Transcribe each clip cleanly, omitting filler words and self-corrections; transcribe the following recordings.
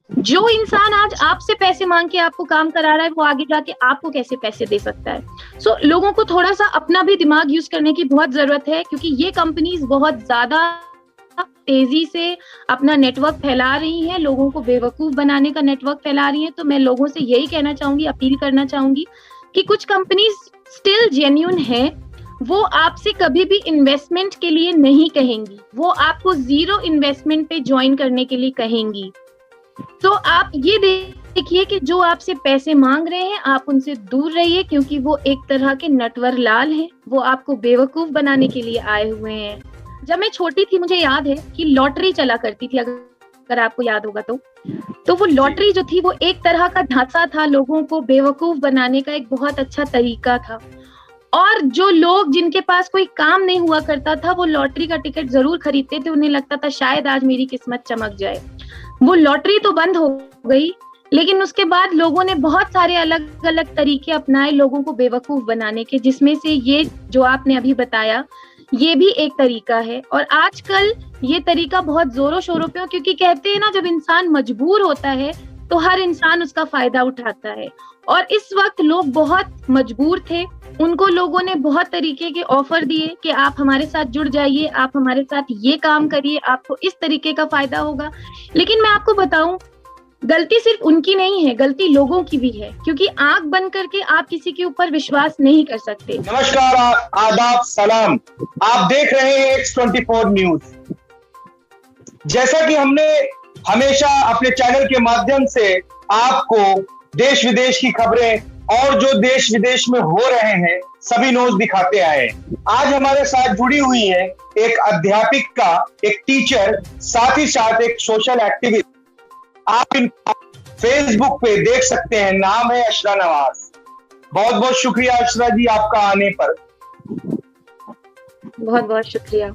जो इंसान आज आपसे पैसे मांग के आपको काम करा रहा है, वो आगे जाके आपको कैसे पैसे दे सकता है? लोगों को थोड़ा सा अपना भी दिमाग यूज करने की बहुत जरूरत है, क्योंकि ये कंपनीज बहुत ज्यादा तेजी से अपना नेटवर्क फैला रही हैं, लोगों को बेवकूफ बनाने का नेटवर्क फैला रही हैं। तो मैं लोगों से यही कहना चाहूंगी, अपील करना चाहूंगी कि कुछ कंपनीज स्टिल जेन्युइन है, वो आपसे कभी भी इन्वेस्टमेंट के लिए नहीं कहेंगी, वो आपको जीरो इन्वेस्टमेंट पे ज्वाइन करने के लिए कहेंगी। तो आप ये देखिए कि जो आपसे पैसे मांग रहे हैं, आप उनसे दूर रहिए, क्योंकि वो एक तरह के नटवर लाल हैं, वो आपको बेवकूफ बनाने के लिए आए हुए हैं। जब मैं छोटी थी, मुझे याद है कि लॉटरी चला करती थी, अगर आपको याद होगा तो वो लॉटरी जो थी, वो एक तरह का ढांचा था, लोगों को बेवकूफ बनाने का एक बहुत अच्छा तरीका था। और जो लोग जिनके पास कोई काम नहीं हुआ करता था, वो लॉटरी का टिकट जरूर खरीदते थे, उन्हें लगता था शायद आज मेरी किस्मत चमक जाए। वो लॉटरी तो बंद हो गई, लेकिन उसके बाद लोगों ने बहुत सारे अलग अलग तरीके अपनाए लोगों को बेवकूफ बनाने के, जिसमें से ये जो आपने अभी बताया, ये भी एक तरीका है। और आजकल ये तरीका बहुत जोरों शोरों पे, क्योंकि कहते हैं ना, जब इंसान मजबूर होता है तो हर इंसान उसका फायदा उठाता है। और इस वक्त लोग बहुत मजबूर थे, उनको लोगों ने बहुत तरीके के ऑफर दिए कि आप हमारे साथ जुड़ जाइए, आप हमारे साथ ये काम करिए, आपको इस तरीके का फायदा होगा। लेकिन मैं आपको बताऊं, गलती सिर्फ उनकी नहीं है, गलती लोगों की भी है, क्योंकि आंख बंद करके आप किसी के ऊपर विश्वास नहीं कर सकते। नमस्कार, आदाब, सलाम। आप देख रहे हैं X24 न्यूज। जैसा कि हमने हमेशा अपने चैनल के माध्यम से आपको देश विदेश की खबरें और जो देश विदेश में हो रहे हैं सभी न्यूज दिखाते आए। आज हमारे साथ जुड़ी हुई है एक अध्यापिका, एक टीचर, साथ ही साथ एक सोशल एक्टिविस्ट। आप इन फेसबुक पे देख सकते हैं, नाम है अशरा नवाज। बहुत बहुत शुक्रिया अशरा जी आपका आने पर। बहुत बहुत शुक्रिया,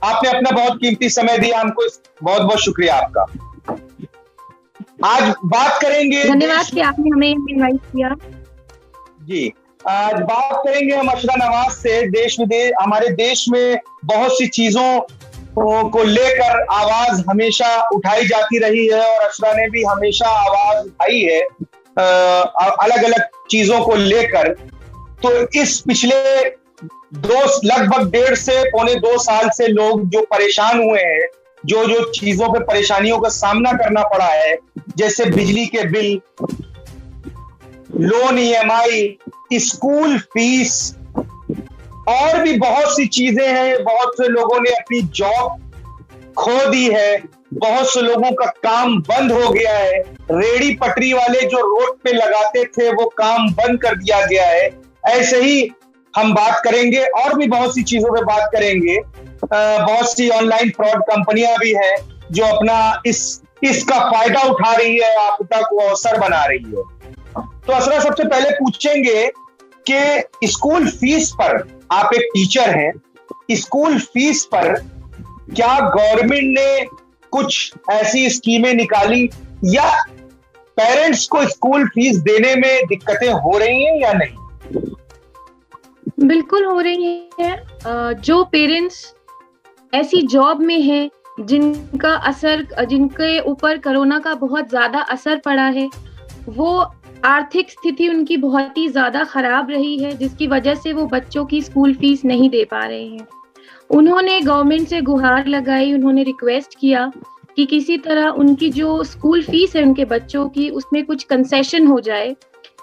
आपने अपना बहुत कीमती समय दिया हमको, बहुत बहुत शुक्रिया आपका। आज बात करेंगे, धन्यवाद कि आपने हमें इनवाइट किया। जी, आज बात करेंगे हम अशरा नवाज से देश विदेश, हमारे देश में बहुत सी चीजों को लेकर आवाज हमेशा उठाई जाती रही है, और अशरा ने भी हमेशा आवाज उठाई है अलग अलग चीजों को लेकर। तो इस पिछले लगभग 1.5 से पौने 2 साल से लोग जो परेशान हुए हैं, जो जो चीजों पे परेशानियों का सामना करना पड़ा है, जैसे बिजली के bill, loan, EMI, school fees और भी बहुत सी चीजें हैं। बहुत से लोगों ने अपनी जॉब खो दी है, बहुत से लोगों का काम बंद हो गया है, रेड़ी पटरी वाले जो रोड पे लगाते थे वो काम बंद कर दिया गया है। ऐसे ही हम बात करेंगे, और भी बहुत सी चीजों पे बात करेंगे। बहुत सी ऑनलाइन फ्रॉड कंपनियां भी हैं जो अपना इसका फायदा उठा रही है, आपदा को अवसर बना रही है। तो असरा, सबसे पहले पूछेंगे कि स्कूल फीस पर, आप एक टीचर हैं, स्कूल फीस पर क्या गवर्नमेंट ने कुछ ऐसी स्कीमें निकाली, या पेरेंट्स को स्कूल फीस देने में दिक्कतें हो रही हैं या नहीं? बिल्कुल हो रही है। जो पेरेंट्स ऐसी जॉब में हैं जिनके ऊपर कोरोना का बहुत ज्यादा असर पड़ा है, वो आर्थिक स्थिति उनकी बहुत ही ज्यादा खराब रही है, जिसकी वजह से वो बच्चों की स्कूल फीस नहीं दे पा रहे हैं। उन्होंने गवर्नमेंट से गुहार लगाई, उन्होंने रिक्वेस्ट किया कि किसी तरह उनकी जो स्कूल फीस है उनके बच्चों की, उसमें कुछ कंसेशन हो जाए,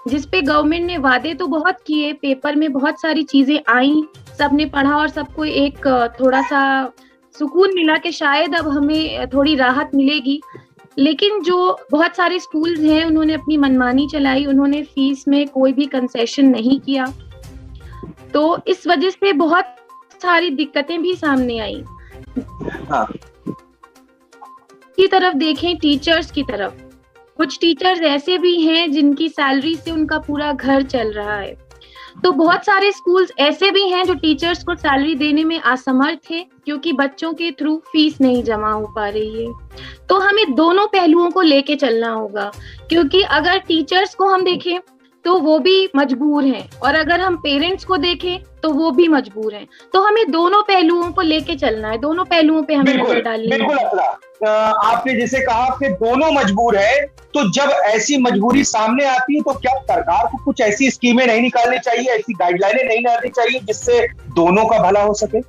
जिसपे गवर्नमेंट ने वादे तो बहुत किए, पेपर में बहुत सारी चीजें आई, सबने पढ़ा और सबको एक थोड़ा सा सुकून मिला कि शायद अब हमें थोड़ी राहत मिलेगी। लेकिन जो बहुत सारे स्कूल्स हैं, उन्होंने अपनी मनमानी चलाई, उन्होंने फीस में कोई भी कंसेशन नहीं किया। तो इस वजह से बहुत सारी दिक्कतें भी सामने आई। हाँ। की तरफ देखें, टीचर्स की तरफ, कुछ टीचर्स ऐसे भी हैं जिनकी सैलरी से उनका पूरा घर चल रहा है। तो बहुत सारे स्कूल्स ऐसे भी हैं जो टीचर्स को सैलरी देने में असमर्थ है, क्योंकि बच्चों के थ्रू फीस नहीं जमा हो पा रही है। तो हमें दोनों पहलुओं को लेके चलना होगा, क्योंकि अगर टीचर्स को हम देखें तो वो भी मजबूर हैं, और अगर हम पेरेंट्स को देखें तो वो भी मजबूर हैं। तो हमें दोनों पहलुओं को लेके चलना है, दोनों पहलुओं पे हमें नजर डालनी है। बिल्कुल आपने जैसे कहा कि दोनों मजबूर है, तो जब ऐसी मजबूरी सामने आती है तो क्या सरकार को कुछ ऐसी स्कीमें नहीं निकालनी चाहिए, ऐसी गाइडलाइनें नहीं लानी चाहिए जिससे दोनों का भला हो सके?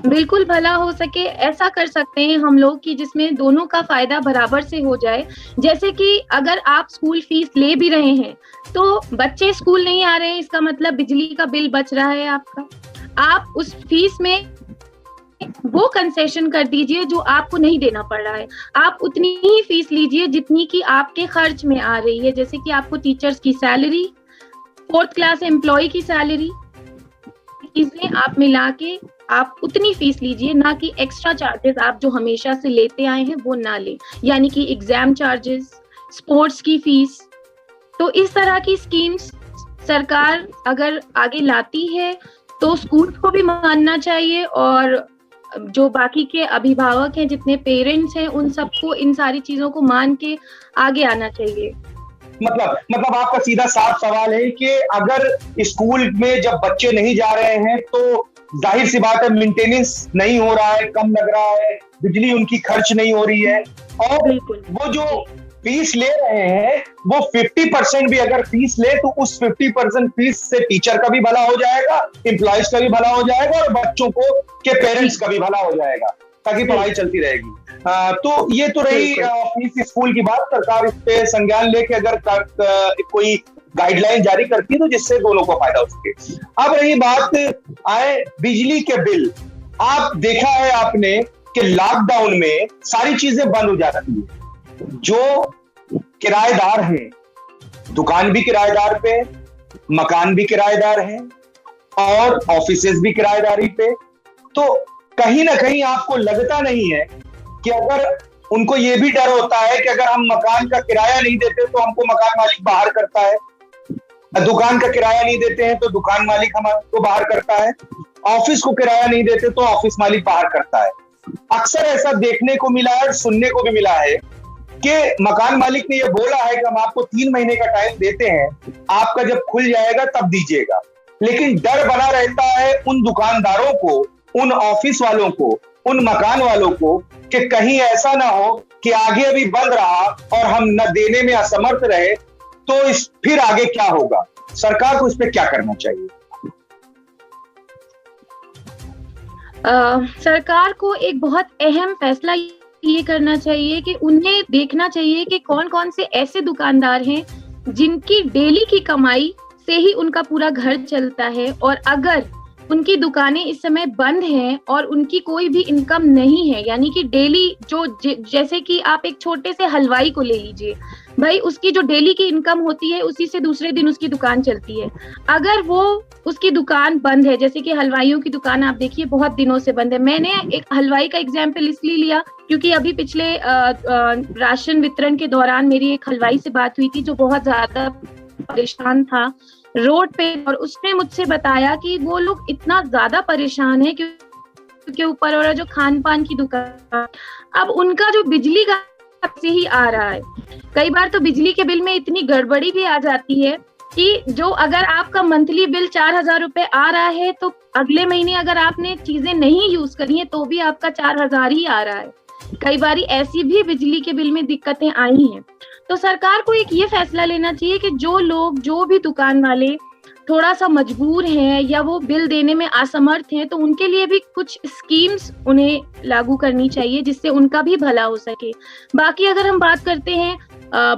बिल्कुल भला हो सके, ऐसा कर सकते हैं हम लोग कि जिसमें दोनों का फायदा बराबर से हो जाए। जैसे कि अगर आप स्कूल फीस ले भी रहे हैं तो बच्चे स्कूल नहीं आ रहे हैं, इसका मतलब बिजली का बिल बच रहा है आपका। आप उस फीस में वो कंसेशन कर दीजिए जो आपको नहीं देना पड़ रहा है। आप उतनी ही फीस लीजिए जितनी की आपके खर्च में आ रही है। जैसे कि आपको टीचर्स की सैलरी, 4th क्लास एम्प्लॉय की सैलरी, चीजें आप मिला के आप उतनी फीस लीजिए, ना कि एक्स्ट्रा चार्जेस आप जो हमेशा से लेते आए हैं वो ना लें, यानी कि एग्जाम चार्जेस, स्पोर्ट्स की फीस। तो इस तरह की स्कीम्स सरकार अगर आगे लाती है तो स्कूल को भी मानना चाहिए, और जो बाकी के अभिभावक हैं, जितने पेरेंट्स हैं, उन सबको इन सारी चीजों को मान के आगे आना चाहिए। मतलब आपका सीधा साफ सवाल है कि अगर स्कूल में जब बच्चे नहीं जा रहे हैं तो जाहिर सी बात है मेंटेनेंस नहीं हो रहा है, कम लग रहा है, बिजली उनकी खर्च नहीं हो रही है, और वो जो फीस ले रहे हैं वो 50% भी अगर फीस ले तो उस 50% फीस से टीचर का भी भला हो जाएगा, एम्प्लॉइज का भी भला हो जाएगा, और बच्चों को के पेरेंट्स का भी भला हो जाएगा, ताकि पढ़ाई चलती रहेगी। तो ये तो रही फीस स्कूल की बात। सरकार इस पे संज्ञान लेके अगर कोई गाइडलाइन जारी करती है तो जिससे दोनों को फायदा हो सके। अब रही बात आए बिजली के बिल, आप देखा है आपने कि लॉकडाउन में सारी चीजें बंद हो जाती है। जो किराएदार हैं, दुकान भी किराएदार पे, मकान भी किराएदार हैं, और ऑफिसेज भी किराएदारी पे। तो कहीं ना कहीं आपको लगता नहीं है कि अगर उनको ये भी डर होता है कि अगर हम मकान का किराया नहीं देते तो हमको मकान मालिक बाहर करता है, दुकान का किराया नहीं देते हैं तो दुकान मालिक हमको बाहर करता है, ऑफिस को किराया नहीं देते तो ऑफिस मालिक बाहर करता है। अक्सर ऐसा देखने को मिला है, सुनने को भी मिला है कि मकान मालिक ने ये बोला है कि हम आपको 3 महीने का टाइम देते हैं, आपका जब खुल जाएगा तब दीजिएगा। लेकिन डर बना रहता है उन दुकानदारों को, उन ऑफिस वालों को, उन मकान वालों को कि कहीं ऐसा ना हो कि आगे अभी बंद रहा और हम न देने में असमर्थ रहे तो फिर आगे क्या होगा। सरकार को इस पे क्या करना चाहिए? सरकार को एक बहुत अहम फैसला ये करना चाहिए कि उन्हें देखना चाहिए कि कौन कौन से ऐसे दुकानदार हैं जिनकी डेली की कमाई से ही उनका पूरा घर चलता है, और अगर उनकी दुकानें इस समय बंद हैं और उनकी कोई भी इनकम नहीं है, यानी कि डेली जो जैसे कि आप एक छोटे से हलवाई को ले लीजिए, भाई उसकी जो डेली की इनकम होती है उसी से दूसरे दिन उसकी दुकान चलती है। अगर वो उसकी दुकान बंद है, जैसे कि हलवाइयों की दुकान आप देखिए बहुत दिनों से बंद है। मैंने एक हलवाई का एग्जाम्पल इसलिए लिया क्योंकि अभी पिछले राशन वितरण के दौरान मेरी एक हलवाई से बात हुई थी जो बहुत ज्यादा परेशान था रोड पे, और उसने मुझसे बताया कि वो लोग इतना ज्यादा परेशान है क्योंकि ऊपर वाला जो खान पान की दुकान, अब उनका जो बिजली का से ही आ रहा है। कई बार तो बिजली के बिल में इतनी गड़बड़ी भी आ जाती है कि जो अगर आपका मंथली बिल 4,000 रुपए आ रहा है तो अगले महीने अगर आपने चीजें नहीं यूज करी है तो भी आपका 4,000 ही आ रहा है। कई बार ऐसी भी बिजली के बिल में दिक्कतें आई हैं। तो सरकार को एक ये फैसला लेना चाहिए कि जो लोग, जो भी दुकान वाले थोड़ा सा मजबूर हैं या वो बिल देने में असमर्थ हैं, तो उनके लिए भी कुछ स्कीम्स उन्हें लागू करनी चाहिए जिससे उनका भी भला हो सके। बाकी अगर हम बात करते हैं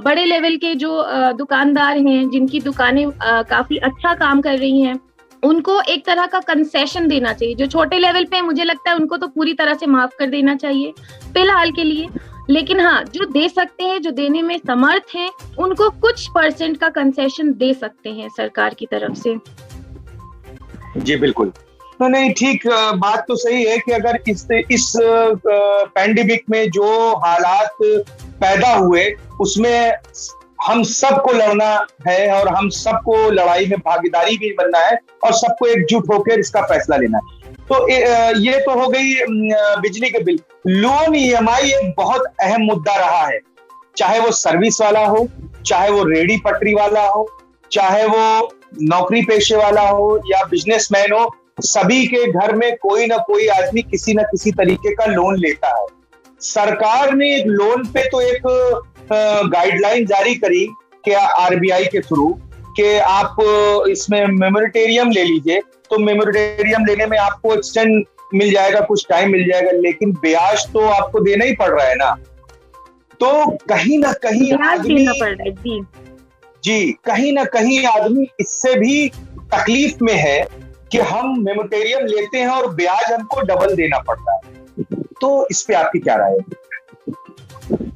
बड़े लेवल के जो दुकानदार हैं जिनकी दुकानें काफी अच्छा काम कर रही हैं, उनको एक तरह का कंसेशन देना चाहिए। जो छोटे लेवल पे मुझे लगता है उनको तो पूरी तरह से माफ कर देना चाहिए फिलहाल के लिए, लेकिन हाँ जो दे सकते हैं, जो देने में समर्थ हैं, उनको कुछ % का कंसेशन दे सकते हैं सरकार की तरफ से। जी बिल्कुल, तो नहीं ठीक बात तो सही है कि अगर इस पैंडेमिक में जो हालात पैदा हुए उसमें हम सबको लड़ना है और हम सबको लड़ाई में भागीदारी भी बनना है और सबको एकजुट होकर इसका फैसला लेना है। तो ये तो हो गई बिजली के बिल। लोन EMI एक बहुत अहम मुद्दा रहा है, चाहे वो सर्विस वाला हो, चाहे वो रेडी पटरी वाला हो, चाहे वो नौकरी पेशे वाला हो या बिजनेसमैन हो, सभी के घर में कोई ना कोई आदमी किसी ना किसी तरीके का लोन लेता है। सरकार ने एक लोन पे तो एक गाइडलाइन जारी करी कि आरबीआई के थ्रू कि आप इसमें मेमोरेटोरियम ले लीजिए, तो मेमोरेटोरियम लेने में आपको एक्सटेंड मिल जाएगा, कुछ टाइम मिल जाएगा, लेकिन ब्याज तो आपको देना ही पड़ रहा है ना। तो कहीं ना कहीं आदमी जी कहीं ना कहीं आदमी इससे भी तकलीफ में है कि हम मेमोरेटोरियम लेते हैं और ब्याज हमको डबल देना पड़ता है। तो इस पे आपकी क्या राय है?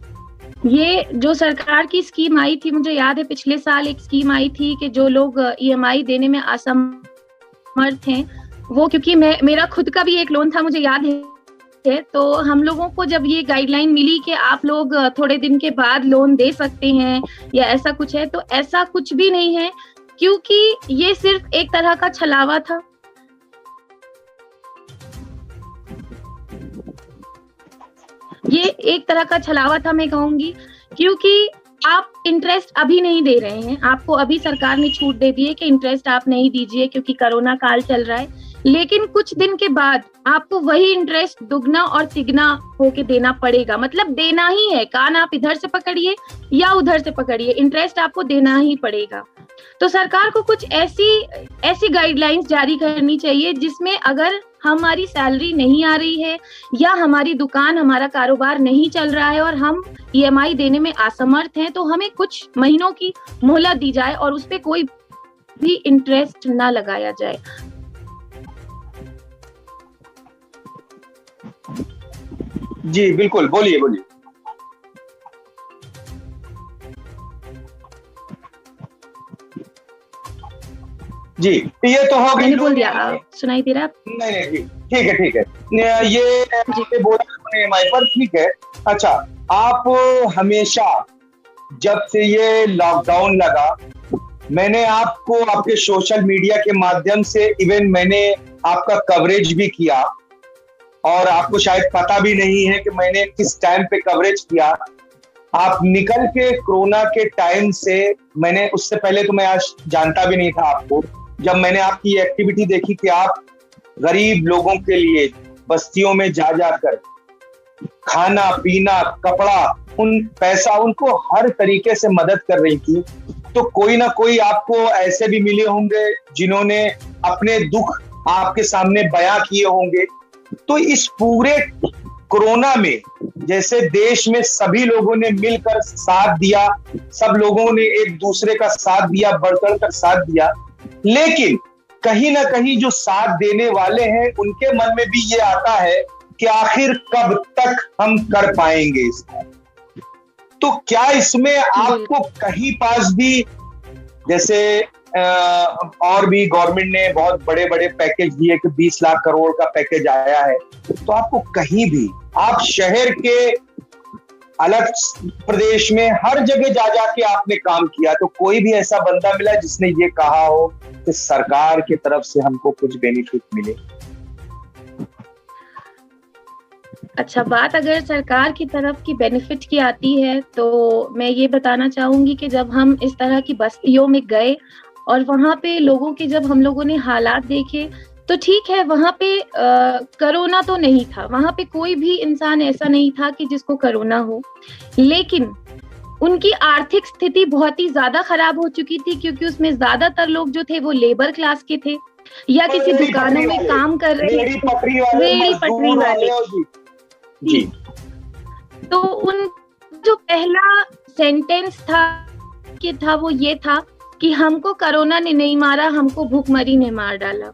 ये जो सरकार की स्कीम आई थी, मुझे याद है पिछले साल एक स्कीम आई थी कि जो लोग ईएमआई देने में असमर्थ हैं, वो, क्योंकि मेरा खुद का भी एक लोन था, मुझे याद है, तो हम लोगों को जब ये गाइडलाइन मिली कि आप लोग थोड़े दिन के बाद लोन दे सकते हैं या ऐसा कुछ है, तो ऐसा कुछ भी नहीं है, क्योंकि ये सिर्फ एक तरह का छलावा था। ये एक तरह का छलावा था, मैं कहूंगी, क्योंकि आप इंटरेस्ट अभी नहीं दे रहे हैं, आपको अभी सरकार ने छूट दे दी है कि इंटरेस्ट आप नहीं दीजिए क्योंकि कोरोना काल चल रहा है, लेकिन कुछ दिन के बाद आपको वही इंटरेस्ट दुगना और तिगना होके देना पड़ेगा। मतलब देना ही है, कान आप इधर से पकड़िए या उधर से पकड़िए, इंटरेस्ट आपको देना ही पड़ेगा। तो सरकार को कुछ ऐसी गाइडलाइंस जारी करनी चाहिए जिसमें अगर हमारी सैलरी नहीं आ रही है या हमारी दुकान, हमारा कारोबार नहीं चल रहा है और हम ईएमआई देने में असमर्थ हैं, तो हमें कुछ महीनों की मोहलत दी जाए और उस पे कोई भी इंटरेस्ट ना लगाया जाए। जी बिल्कुल, बोलिए बोलिए। जी, ये तो हो गई, बोल दिया, सुनाई दे रहा है? नहीं जी, ठीक है ठीक है, ये बोला ईएमआई पर, ठीक है। अच्छा, आप हमेशा जब से ये लॉकडाउन लगा, मैंने आपको आपके सोशल मीडिया के माध्यम से, इवन मैंने आपका कवरेज भी किया, और आपको शायद पता भी नहीं है कि मैंने किस टाइम पे कवरेज किया। आप निकल के कोरोना के टाइम से, मैंने उससे पहले तो मैं आज जानता भी नहीं था आपको, जब मैंने आपकी एक्टिविटी देखी कि आप गरीब लोगों के लिए बस्तियों में जा जाकर खाना पीना कपड़ा पैसा उनको हर तरीके से मदद कर रही थी, तो कोई ना कोई आपको ऐसे भी मिले होंगे जिन्होंने अपने दुख आपके सामने बयां किए होंगे। तो इस पूरे कोरोना में जैसे देश में सभी लोगों ने मिलकर साथ दिया, सब लोगों ने एक दूसरे का साथ दिया, बढ़ चढ़ कर साथ दिया, लेकिन कहीं ना कहीं जो साथ देने वाले हैं उनके मन में भी ये आता है कि आखिर कब तक हम कर पाएंगे इसको। तो क्या इसमें आपको कहीं पास भी, जैसे और भी गवर्नमेंट ने बहुत बड़े बड़े पैकेज दिए कि 20 लाख करोड़ का पैकेज आया है, तो आपको कहीं भी, आप शहर के अलग प्रदेश में हर जगह जा जाके आपने काम किया, तो कोई भी ऐसा बंदा मिला जिसने ये कहा हो कि सरकार की तरफ से हमको कुछ बेनिफिट मिले? अच्छा, बात अगर सरकार की तरफ की बेनिफिट की आती है, तो मैं ये बताना चाहूंगी कि जब हम इस तरह की बस्तियों में गए और वहां पे लोगों के जब हम लोगों ने हालात देखे, तो ठीक है, वहां पे कोरोना तो नहीं था, वहां पे कोई भी इंसान ऐसा नहीं था कि जिसको कोरोना हो, लेकिन उनकी आर्थिक स्थिति बहुत ही ज्यादा खराब हो चुकी थी, क्योंकि उसमें ज्यादातर लोग जो थे वो लेबर क्लास के थे या किसी दुकानों में काम कर रहे थे, रेहड़ी पटरी वाले जी। तो उन जो पहला सेंटेंस था वो ये था कि हमको कोरोना ने नहीं मारा, हमको भूखमरी ने मार डाला।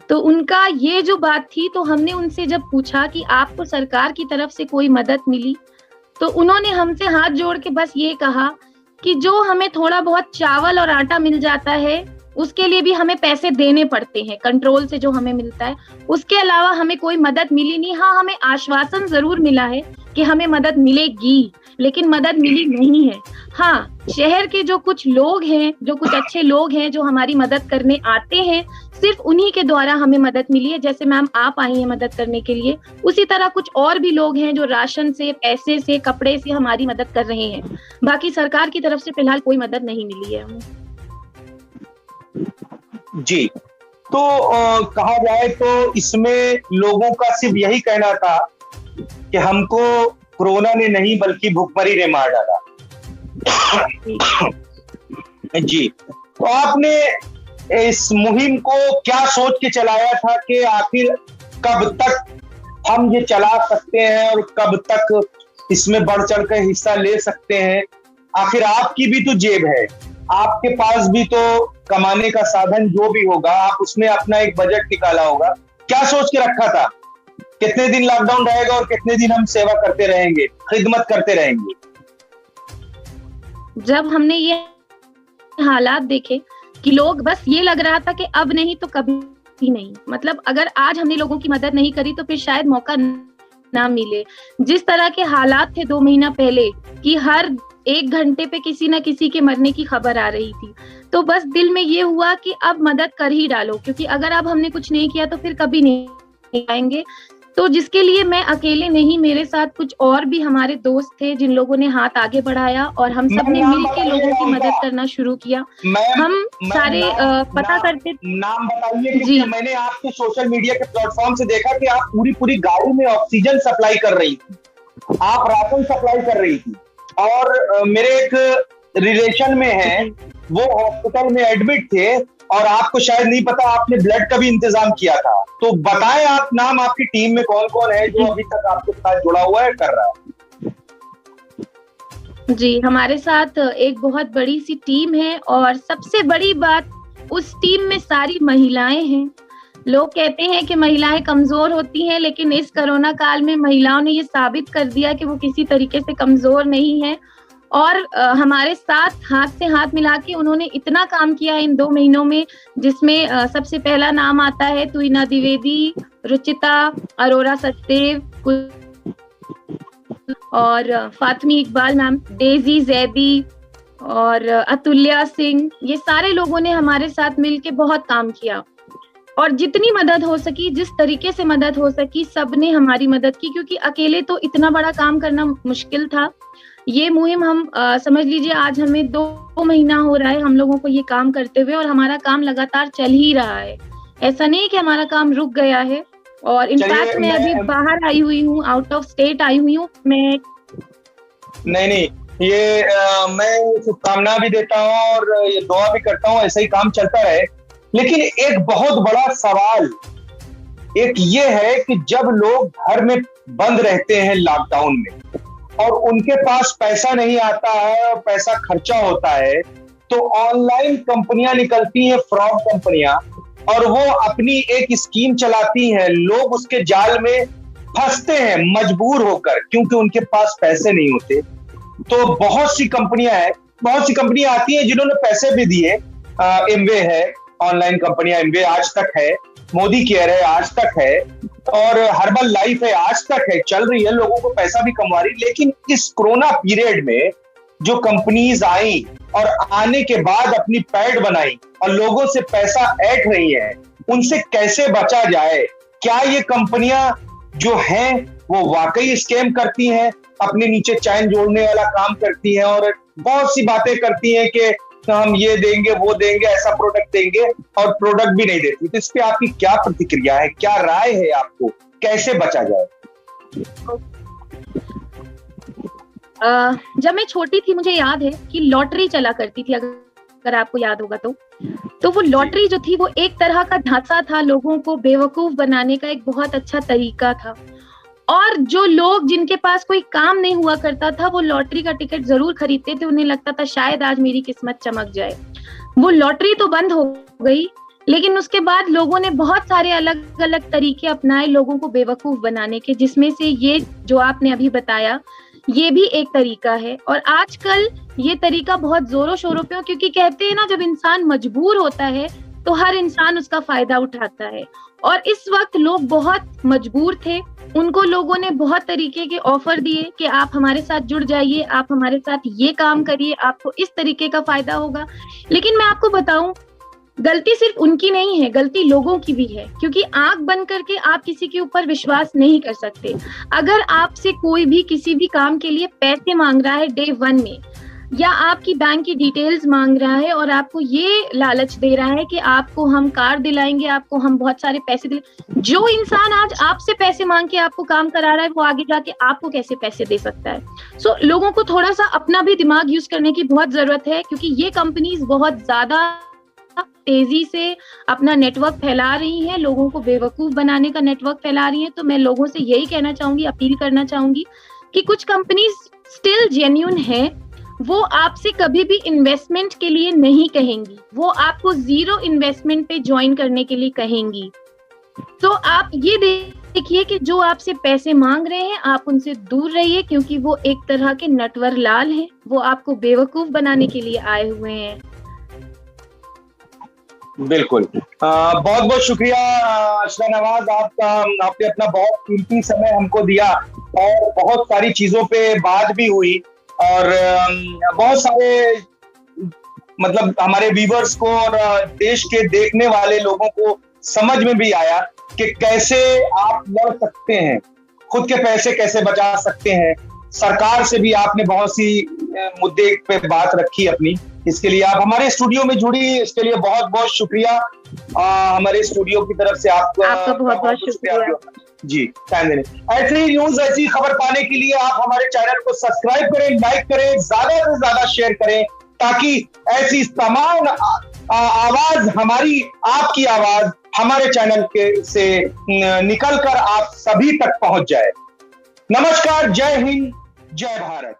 तो उनका ये जो बात थी, तो हमने उनसे जब पूछा कि आपको सरकार की तरफ से कोई मदद मिली, तो उन्होंने हमसे हाथ जोड़ के बस ये कहा कि जो हमें थोड़ा बहुत चावल और आटा मिल जाता है उसके लिए भी हमें पैसे देने पड़ते हैं, कंट्रोल से जो हमें मिलता है, उसके अलावा हमें कोई मदद मिली नहीं। हाँ, हमें आश्वासन जरूर मिला है कि हमें मदद मिलेगी, लेकिन मदद मिली नहीं है। हाँ, शहर के जो कुछ लोग हैं, जो कुछ अच्छे लोग हैं जो हमारी मदद करने आते हैं, सिर्फ उन्हीं के द्वारा हमें मदद मिली है। जैसे मैम आप आई हैं मदद करने के लिए, उसी तरह कुछ और भी लोग हैं जो राशन से, पैसे से, कपड़े से हमारी मदद कर रहे हैं। बाकी सरकार की तरफ से फिलहाल कोई मदद नहीं मिली है हमें। जी, तो कहा जाए तो इसमें लोगों का सिर्फ यही कहना था कि हमको कोरोना ने नहीं बल्कि भुखमरी ने मार डाला। जी, तो आपने इस मुहिम को क्या सोच के चलाया था कि आखिर कब तक हम ये चला सकते हैं और कब तक इसमें बढ़ चढ़ कर हिस्सा ले सकते हैं? आखिर आपकी भी तो जेब है, आपके पास भी तो कमाने का साधन जो भी होगा, आप उसमें अपना एक बजट निकाला होगा। क्या सोच के रखा था? कितने दिन लॉकडाउन रहेगा और कितने दिन हम सेवा करते रहेंगे, खिदमत करते रहेंगे? जब हमने ये हालात देखे कि लोग बस ये लग रहा था कि अब नहीं तो कभी नहीं, मतलब अगर आज हमने लोगों की मदद नहीं करी तो फिर शायद मौका ना मिले। जिस तरह के हालात थे 2 महीना पहले कि हर 1 घंटे पे किसी ना किसी के मरने की खबर आ रही थी, तो बस दिल में ये हुआ कि अब मदद कर ही डालो, क्योंकि अगर अब हमने कुछ नहीं किया तो फिर कभी नहीं आएंगे। तो जिसके लिए मैं अकेले नहीं, मेरे साथ कुछ और भी हमारे दोस्त थे जिन लोगों ने हाथ आगे बढ़ाया और हम सब ने मिलकर लोगों की मदद करना शुरू किया। हम सारे पता करते। नाम बताइए, क्योंकि मैंने आपके सोशल मीडिया के प्लेटफॉर्म से देखा कि आप पूरी गाड़ी में ऑक्सीजन सप्लाई कर रही थी, आप राशन सप्लाई कर रही थी, और मेरे एक रिलेशन में है, वो हॉस्पिटल में एडमिट थे और आपको शायद नहीं पता, आपने ब्लड का भी इंतजाम किया था। तो बताएं आप, नाम आपकी टीम में कौन कौन है जो अभी तक आपके साथ जुड़ा हुआ है, कर रहा है? जी, हमारे साथ एक बहुत बड़ी सी टीम है और सबसे बड़ी बात, उस टीम में सारी महिलाएं हैं। लोग कहते हैं कि महिलाएं कमजोर होती हैं, लेकिन इस कोरोना काल में महिलाओं ने ये साबित कर दिया कि वो किसी तरीके से कमजोर नहीं है। और हमारे साथ हाथ से हाथ मिला के उन्होंने इतना काम किया इन 2 महीनों में, जिसमें सबसे पहला नाम आता है तुहिना द्विवेदी, रुचिता अरोरा सचदेव और फातिमा इकबाल मैम, डेजी जैदी और अतुल्या सिंह। ये सारे लोगों ने हमारे साथ मिलके बहुत काम किया और जितनी मदद हो सकी, जिस तरीके से मदद हो सकी, सबने हमारी मदद की, क्योंकि अकेले तो इतना बड़ा काम करना मुश्किल था। ये मुहिम हम समझ लीजिए आज हमें 2 महीना हो रहा है हम लोगों को ये काम करते हुए, और हमारा काम लगातार चल ही रहा है। ऐसा नहीं कि हमारा काम रुक गया है। और इनफैक्ट मैं अभी बाहर आई हुई हूँ, आउट ऑफ स्टेट आई हुई हूँ मैं। नहीं, ये मैं शुभकामना भी देता हूँ और ये दुआ भी करता हूँ ऐसा ही काम चलता रहे। लेकिन एक बहुत बड़ा सवाल एक ये है कि जब लोग घर में बंद रहते हैं लॉकडाउन में और उनके पास पैसा नहीं आता है और पैसा खर्चा होता है, तो ऑनलाइन कंपनियां निकलती हैं, फ्रॉड कंपनियां, और वो अपनी एक स्कीम चलाती हैं। लोग उसके जाल में फंसते हैं मजबूर होकर, क्योंकि उनके पास पैसे नहीं होते। तो बहुत सी कंपनियां आती हैं जिन्होंने पैसे भी दिए। एमवे है, ऑनलाइन कंपनियां, एमवे आज तक है, मोदी केयर है आज तक है, और हर्बल लाइफ है आज तक है, चल रही है, लोगों को पैसा भी कमा रही। लेकिन इस कोरोना पीरियड में जो कंपनीज आई और आने के बाद अपनी पैड बनाई और लोगों से पैसा ऐंठ रही है, उनसे कैसे बचा जाए? क्या ये कंपनियां जो हैं वो वाकई स्कैम करती हैं, अपने नीचे चैन जोड़ने वाला काम करती हैं और बहुत सी बातें करती हैं कि हम ये देंगे, वो देंगे, ऐसा प्रोडक्ट देंगे, और प्रोडक्ट भी नहीं देती? तो इस पे आपकी क्या प्रतिक्रिया है, क्या राय है आपको, कैसे बचा जाए? जब मैं छोटी थी मुझे याद है कि लॉटरी चला करती थी, अगर आपको याद होगा तो वो लॉटरी जो थी वो एक तरह का ढांचा था, लोगों को बेवकूफ बनाने का एक बहुत अच्छा तरीका था। और जो लोग जिनके पास कोई काम नहीं हुआ करता था वो लॉटरी का टिकट जरूर खरीदते थे, उन्हें लगता था शायद आज मेरी किस्मत चमक जाए। वो लॉटरी तो बंद हो गई, लेकिन उसके बाद लोगों ने बहुत सारे अलग अलग तरीके अपनाए लोगों को बेवकूफ बनाने के, जिसमें से ये जो आपने अभी बताया ये भी एक तरीका है। और आजकल ये तरीका बहुत जोरों शोरों पे, क्योंकि कहते हैं ना जब इंसान मजबूर होता है तो हर इंसान उसका फायदा उठाता है। और इस वक्त लोग बहुत मजबूर थे उनको लोगों ने बहुत तरीके के ऑफर दिए कि आप हमारे साथ जुड़ जाइए, आप हमारे साथ ये काम करिए, आपको इस तरीके का फायदा होगा। लेकिन मैं आपको बताऊं, गलती सिर्फ उनकी नहीं है, गलती लोगों की भी है, क्योंकि आंख बंद करके आप किसी के ऊपर विश्वास नहीं कर सकते। अगर आपसे कोई भी किसी भी काम के लिए पैसे मांग रहा है डे 1 में, या आपकी बैंक की डिटेल्स मांग रहा है और आपको ये लालच दे रहा है कि आपको हम कार दिलाएंगे, आपको हम बहुत सारे पैसे दिलाएंगे, जो इंसान आज आपसे पैसे मांग के आपको काम करा रहा है, वो आगे जाके आपको कैसे पैसे दे सकता है? सो लोगों को थोड़ा सा अपना भी दिमाग यूज करने की बहुत जरूरत है, क्योंकि ये कंपनीज बहुत ज्यादा तेजी से अपना नेटवर्क फैला रही हैं, लोगों को बेवकूफ बनाने का नेटवर्क फैला रही हैं। तो मैं लोगों से यही कहना चाहूंगी, अपील करना चाहूंगी कि कुछ कंपनीज स्टिल जेन्युइन है, वो आपसे कभी भी इन्वेस्टमेंट के लिए नहीं कहेंगी, वो आपको 0 इन्वेस्टमेंट पे ज्वाइन करने के लिए कहेंगी। तो आप ये देखिए कि जो आपसे पैसे मांग रहे हैं, आप उनसे दूर रहिए, क्योंकि वो एक तरह के नटवर लाल हैं, वो आपको बेवकूफ बनाने के लिए आए हुए हैं। बिल्कुल। बहुत बहुत शुक्रिया अशरा नवाज, आपने अपना बहुत कीमती समय हमको दिया और बहुत सारी चीजों पे बात भी हुई और बहुत सारे मतलब हमारे व्यूवर्स को और देश के देखने वाले लोगों को समझ में भी आया कि कैसे आप लड़ सकते हैं, खुद के पैसे कैसे बचा सकते हैं। सरकार से भी आपने बहुत सी मुद्दे पे बात रखी अपनी, इसके लिए आप हमारे स्टूडियो में जुड़ी, इसके लिए बहुत बहुत शुक्रिया। हमारे स्टूडियो की तरफ से आपका बहुत बहुत शुक्रिया जी। टाइम देने, ऐसी न्यूज ऐसी खबर पाने के लिए आप हमारे चैनल को सब्सक्राइब करें, लाइक करें, ज्यादा से ज्यादा शेयर करें, ताकि ऐसी तमाम आवाज, हमारी आपकी आवाज हमारे चैनल के से निकलकर आप सभी तक पहुंच जाए। नमस्कार, जय हिंद, जय भारत।